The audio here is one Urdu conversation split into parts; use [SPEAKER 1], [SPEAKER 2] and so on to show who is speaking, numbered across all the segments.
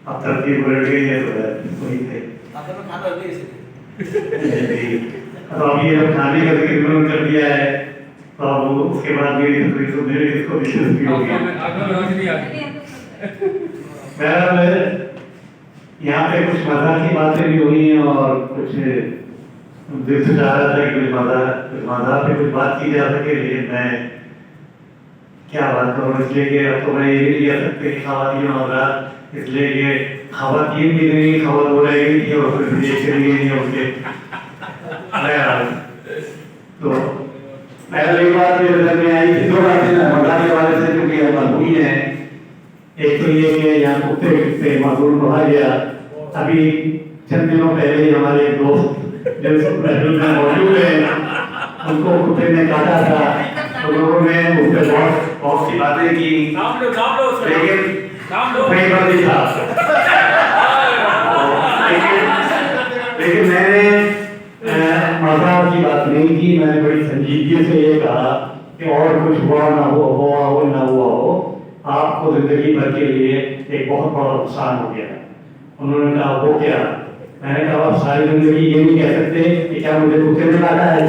[SPEAKER 1] اب ترتیب الٹ گئی ہے تو وہی تھے. اب ابھی اب کھانے کا ذکر انہوں نے کر دیا ہے تو اب اس کے بعد میری تقریر تو میرے اس کو دلچسپی ہوگی. بہرحال یہاں پہ کچھ مزاح کی باتیں بھی ہوئی ہیں اور کچھ دل سے چاہ رہا تھا کہ کچھ مزاح پہ کچھ بات کی جا سکے، لیکن میں کیا بات کروں، اس لیے کہ اب تو میں یہ نہیں کہہ سکتے کہ خواتین اور رات، اس لیے کہ خواتین بھی نہیں خبر ہو رہی گئی تھی اور پھر دیکھ کے لیے نہیں ان کے. تو پہلی بات میرے ذہن میں آئی تھی، دو باتیں مزاح کے حوالے سے کیونکہ یہ ہوئی ہیں. ایک تو یہ کہ یہاں کتے پہ معذور کہا گیا. ابھی چند دنوں پہلے ہی ہمارے ایک دوست جو محفل میں موجود ہیں ان کو کتے نے کاٹا تھا، تو لوگوں نے اس پہ بہت سی باتیں کی، لیکن فیور نہیں تھا. لیکن میں نے مزاح کی بات نہیں کی، میں نے بڑی سنجیدگی سے یہ کہا کہ اور کچھ ہوا نہ ہو نہ ہوا ہو، آپ کو زندگی بھر کے لیے ایک بہت بڑا نقصان ہو گیا. انہوں نے کہا وہ کیا؟ میں نے کہا آپ ساری زندگی یہ نہیں کہہ سکتے کہ کیا مجھے کتے نے کاٹا ہے.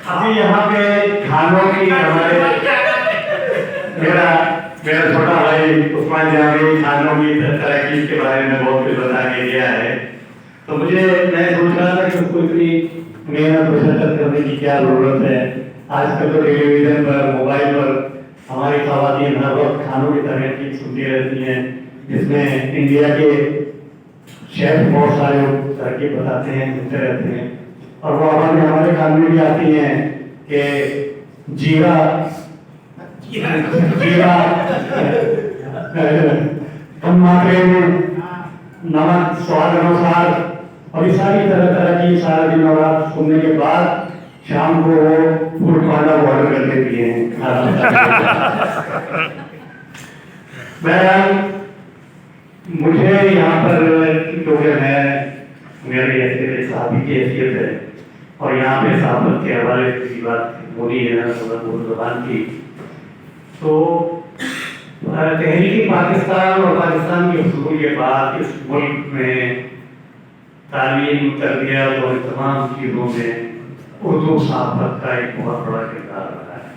[SPEAKER 1] ابھی یہاں پہ کھانوں کی میرا چھوٹا بھائی عثمان جاوید کھانوں کی ترقی کے بارے میں بہت کچھ بتا کے گیا ہے، تو میں سوچ رہا تھا کہ اس کو اتنی محنت و شدت کرنے کی کیا ضرورت ہے. آج کل تو ٹیلی ویژن پر، موبائل پر ہماری خواتین ہر وقت کھانوں کی ترقی سنتی رہتی ہیں، جس میں انڈیا کے شیف بہت سارے ترقی بتاتے ہیں، سنتے رہتے ہیں، اور وہ ہمارے کام میں بھی آتی ہیں کہ جیرا کم ماترے میں، نمک سواد انوسار، اور یہ ساری طرح کی سارا دن اور رات سننے کے بعد شام کو وہ فوڈ پانڈا آرڈر کر دیتی ہیں. بہرحال مجھے یہاں پر کیونکہ میری حیثیت صحابی کی حیثیت ہے اور یہاں پہ صحابت کے حوالے سے بات ہو رہی ہے اردو زبان کی، تو تحریک پاکستان اور پاکستان کے حصول کے بعد اس ملک میں تعلیم، تربیت اور تمام چیزوں میں اردو صحافت کا ایک بہت بڑا کردار رہا ہے.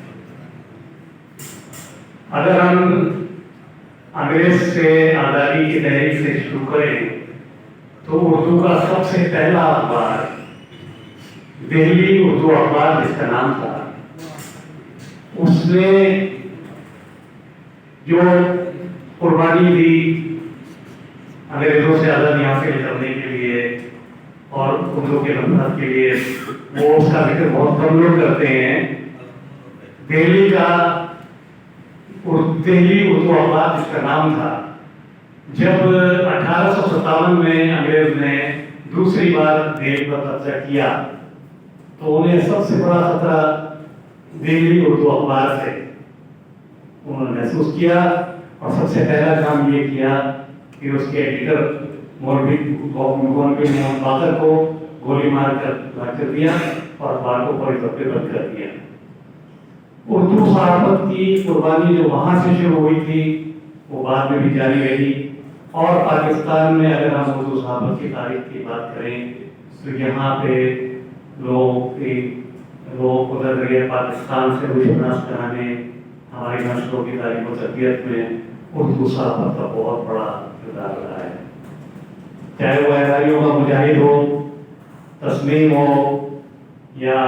[SPEAKER 1] اگر ہم انگریز سے آزادی کی تحریک سے شروع کریں تو اردو کا سب سے پہلا اخبار دہلی اردو اخبار جس کا نام تھا، اس نے جو قربانی دی انگریزوں سے آزادی حاصل کرنے کے لیے اور اردو کے نفرت کے لیے، وہ اس کا ذکر بہت کم لوگ کرتے ہیں. دہلی اردو اخبار جس کا نام تھا، جب 1857 میں انگریز نے دوسری بار دہلی پر قبضہ کیا تو انہیں سب سے بڑا خطرہ دہلی اردو اخبار سے انہوں نے محسوس کیا، اور سب سے پہلا کام یہ کیا کہ اس کے ایڈیٹر مولوی محمد باقر کو گولی مار کر دیا اور اخبار کو پوری طور پہ بند کر دیا. اردو صحافت کی قربانی جو وہاں سے شروع ہوئی تھی وہ بعد میں بھی جاری رہی، اور پاکستان میں اگر ہم اردو صحافت کی تاریخ کی بات کریں تو یہاں پہ لوگ کو ذریعہ پاکستان سے روشناس کرانے، ہماری نسلوں کی تعلیم و تربیت میں اردو صحافت کا بہت بڑا کردار رہا ہے. چاہے وہ اہلاریوں کا مجاہد ہو، تسلیم ہو، یا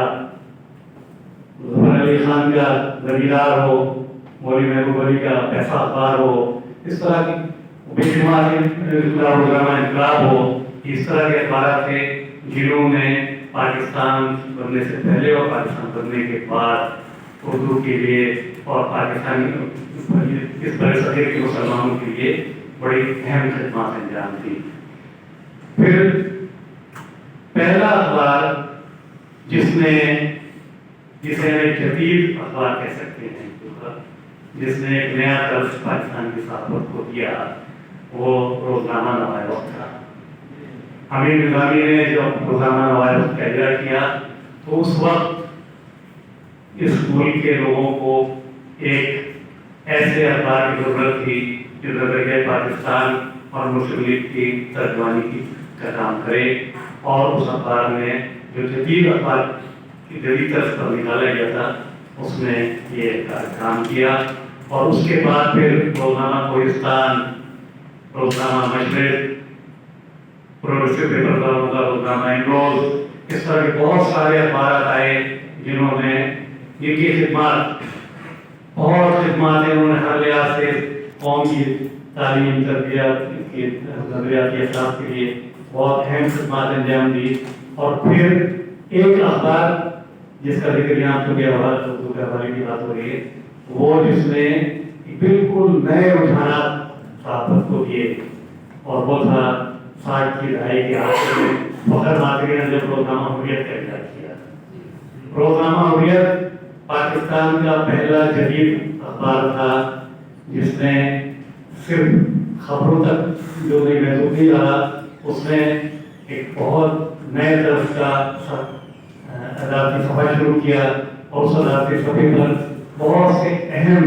[SPEAKER 1] ظفر علی خان کا زمیندار ہو، مولوی محبوب علی کا پیسہ اخبار ہو، اس طرح کی بے شمار انقلاب ہو، اس طرح کے اخبارات تھے جنہوں نے پاکستان بننے سے پہلے اور پاکستان بننے کے بعد اردو کے لیے اور پاکستانی اس بڑے صغیر کے مسلمانوں کے لیے بڑی اہم خدمات انجام دی. پھر پہلا اخبار جسے ایک جدید اخبار کہہ سکتے ہیں، جس نے ایک نیا طرز پاکستان کی صحافت کو دیا، وہ روزنامہ نوائے وقت تھا۔ امیر نظامی نے جب روزنامہ نوائے وقت کا اجرا کیا تو اس وقت اس ملک کے لوگوں کو ایک ایسے اخبار کی ضرورت تھی جو نظریہ پاکستان اور مسلم لیگ کی ترجمانی کا کام کرے، اور اس اخبار میں جو جدید اخبار کی جدید طرز پر نکالا گیا تھا اس میں یہ کام کیا۔ اور اس کے بعد پھر روزنامہ کوہستان، روزنامہ مشرق، پروگریسو پیپر والوں کا روزنامہ امروز، اس طرح کے بہت سارے اخبارات آئے جنہوں نے جن کی بہت خدمات انہوں نے ہر لحاظ سے قوم کی تعلیم، تربیت، کی نظریاتی اخلاق کے لیے بہت اہم خدمات انجام دی۔ اور پھر ایک اخبار جس کا ذکر یہاں چونکہ اردو کے حوالے کی بات ہو رہی ہے، وہ جس نے بالکل نئے رجحانات صحافت کو دیے، اور وہ تھا 60 کی دہائی کے آخر میں فخر مادری نے جب روزنامہ حریت کا اجرا کیا۔ روزنامہ حریت پاکستان کا پہلا جدید اخبار تھا جس نے صرف خبروں تک جو نہیں محدود نہیں رہا، اس نے ایک بہت نئے طرز کا عدالتی صفحہ شروع کیا، اور اس عدالتی صفحے پر بہت سے اہم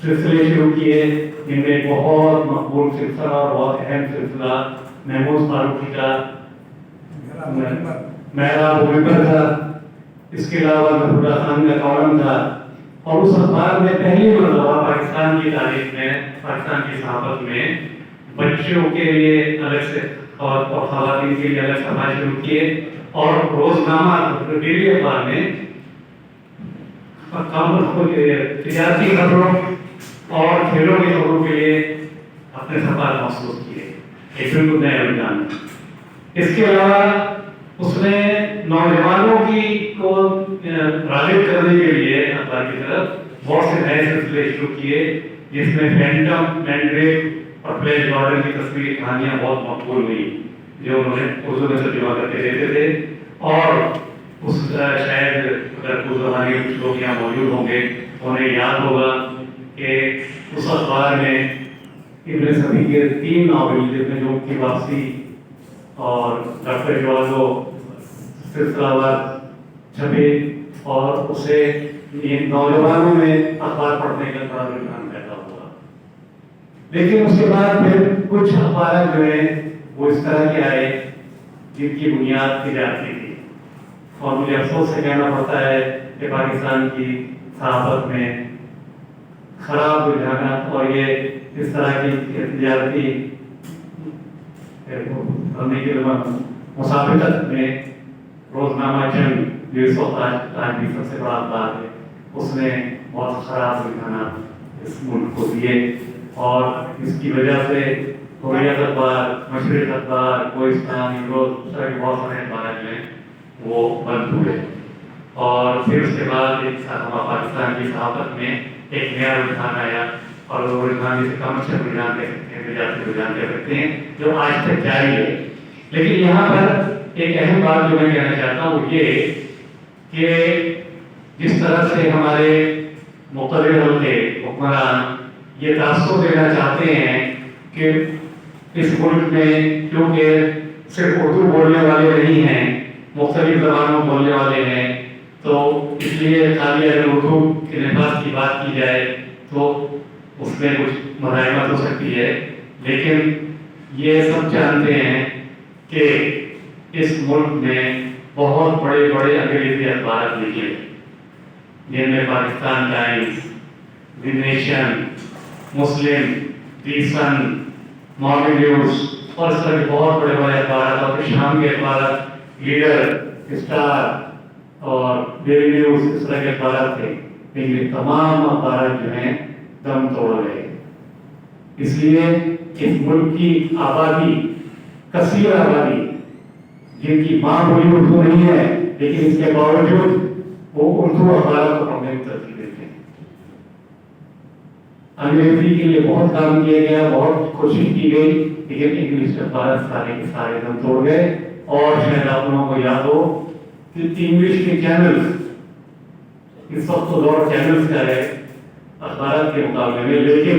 [SPEAKER 1] سلسلے شروع کیے، جن میں بہت مقبول سلسلہ اور بہت اہم سلسلہ محمود فاروقی کا محراب و منبر تھا۔ اس کے علاوہ ظفر اللہ خان کا کالم تھا، اور اس اخبار میں پہلی مرتبہ پاکستان کی تاریخ میں، پاکستان کی صحافت میں بچوں کے لیے الگ سے اور خواتین کے لیے الگ صفحہ شروع کیے، اور روزنامہ ڈیلی اخبار میں تجارتی خبروں اور کھیلوں کی خبروں کے لیے اپنے صفحات مخصوص کیے، ایک بالکل نئے رجحان۔ اس کے علاوہ اس نے نوجوانوں کو راغب کرنے کے لیے اخبار کی طرف بہت سے نئے سلسلے شروع کیے، جس میں فینٹم، مینڈریک اور فلیش گارڈن کی تصویری کہانیاں بہت مقبول ہوئی، جو انہوں نے اردو میں ترجمہ کر کے دیتے تھے۔ اور اس شاید اگر اردو زبانی کچھ لوگ یہاں موجود ہوں گے انہیں یاد ہوگا کہ اس اخبار میں ابن صفی کے 3 ناول جس میں جو کی واپسی اور ڈاکٹر جوازو سلسلہ وار چھپے، اور اسے نوجوانوں میں اخبار پڑھنے کا بڑا رجحان پیدا ہوا۔ لیکن اس کے بعد پھر کچھ اخبارات جو ہیں وہ اس طرح کے آئے جن کی بنیاد تجارتی تھی، اور مجھے افسوس سے کہنا پڑتا ہے کہ پاکستان کی صحافت میں خراب رجحانات اور یہ اس طرح کی تجارتی مسابقت میں روزنامہ جنگ جو اس وقت آج بھی سب سے بڑا اخبار ہے، اس نے بہت خراب رجحانات اس ملک کو دیے، اور اس کی وجہ سے حریت اخبار، مشرق اخبار، کوہستان، امروز، اس طرح کے بہت سارے اخبارات جو ہیں وہ بند ہوئے۔ اور پھر اس کے بعد ایک پاکستان کی صحافت میں ایک نیا رجحان آیا، اور وہ رجحان جسے کم از کم رجحان کہہ سکتے ہیں، تجارتی رجحان کہہ سکتے ہیں، جو آج تک جاری ہے۔ لیکن یہاں پر ایک اہم بات جو میں کہنا چاہتا ہوں وہ یہ کہ جس طرح سے ہمارے مقتدر حلقے، حکمران یہ تاثر دینا چاہتے ہیں کہ اس ملک میں کیونکہ صرف اردو بولنے والے نہیں ہیں، مختلف زبانوں بولنے والے ہیں، تو اس لیے خالی اگر اردو کے لباس کی بات کی جائے تو اس میں کچھ مزاحمت ہو سکتی ہے۔ لیکن یہ سب جانتے ہیں کہ اس ملک میں بہت بڑے بڑے انگریزی اخبارات لکھے، جن میں Pakistan Times, the Nation, Muslim, the Sun, Morning News اور اس طرح کے بہت بڑے بڑے اخبارات، اور پھر شام کے اخبارات لیڈر، اسٹار اور ڈیلی نیوز، اس طرح کے اخبارات تھے۔ لیکن یہ تمام اخبارات جو ہیں دم توڑ گئے، اس لیے اس ملک کی آبادی، کثیر آبادی جن کی ماں بولی اردو نہیں ہے، لیکن اس کے باوجود وہ اردو اخبارات کو پڑھنے کی ترجیح دیتے ہیں۔ انگریزی کے لیے بہت کام کیا گیا، بہت کوشش کی گئی، لیکن انگلش اخبارات سارے کے سارے دم توڑ گئے۔ اور شاید آپ لوگوں کو یاد ہو کہ انگلش کے چینلز، اس وقت تو دور چینلز کا ہے اخبارات کے مقابلے میں، لیکن